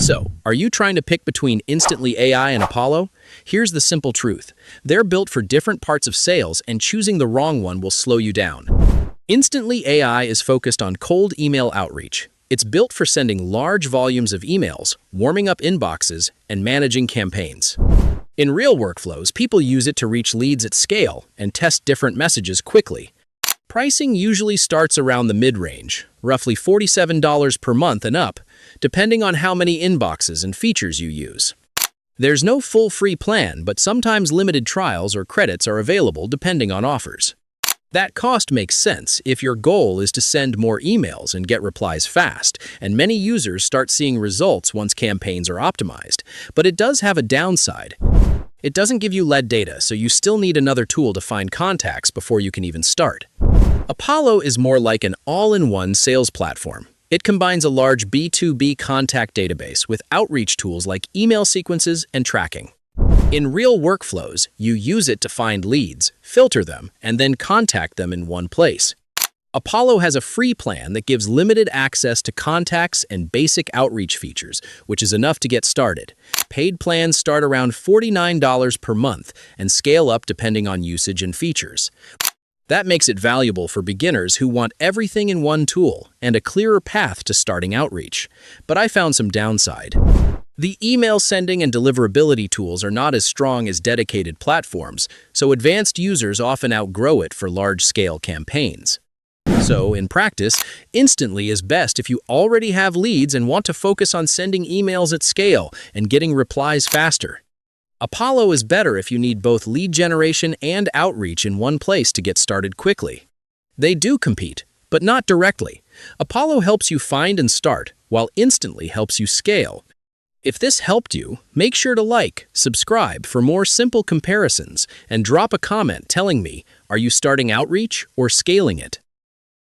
So, are you trying to pick between Instantly AI and Apollo? Here's the simple truth. They're built for different parts of sales, and choosing the wrong one will slow you down. Instantly AI is focused on cold email outreach. It's built for sending large volumes of emails, warming up inboxes, and managing campaigns. In real workflows, people use it to reach leads at scale and test different messages quickly. Pricing usually starts around the mid-range, roughly $47 per month and up, depending on how many inboxes and features you use. There's no full free plan, but sometimes limited trials or credits are available depending on offers. That cost makes sense if your goal is to send more emails and get replies fast, and many users start seeing results once campaigns are optimized. But it does have a downside. It doesn't give you lead data, so you still need another tool to find contacts before you can even start. Apollo is more like an all-in-one sales platform. It combines a large B2B contact database with outreach tools like email sequences and tracking. In real workflows, you use it to find leads, filter them, and then contact them in one place. Apollo has a free plan that gives limited access to contacts and basic outreach features, which is enough to get started. Paid plans start around $49 per month and scale up depending on usage and features. That makes it valuable for beginners who want everything in one tool and a clearer path to starting outreach. But I found some downside. The email sending and deliverability tools are not as strong as dedicated platforms, so advanced users often outgrow it for large-scale campaigns. So, in practice, Instantly is best if you already have leads and want to focus on sending emails at scale and getting replies faster. Apollo is better if you need both lead generation and outreach in one place to get started quickly. They do compete, but not directly. Apollo helps you find and start, while Instantly helps you scale. If this helped you, make sure to like, subscribe for more simple comparisons, and drop a comment telling me, are you starting outreach or scaling it?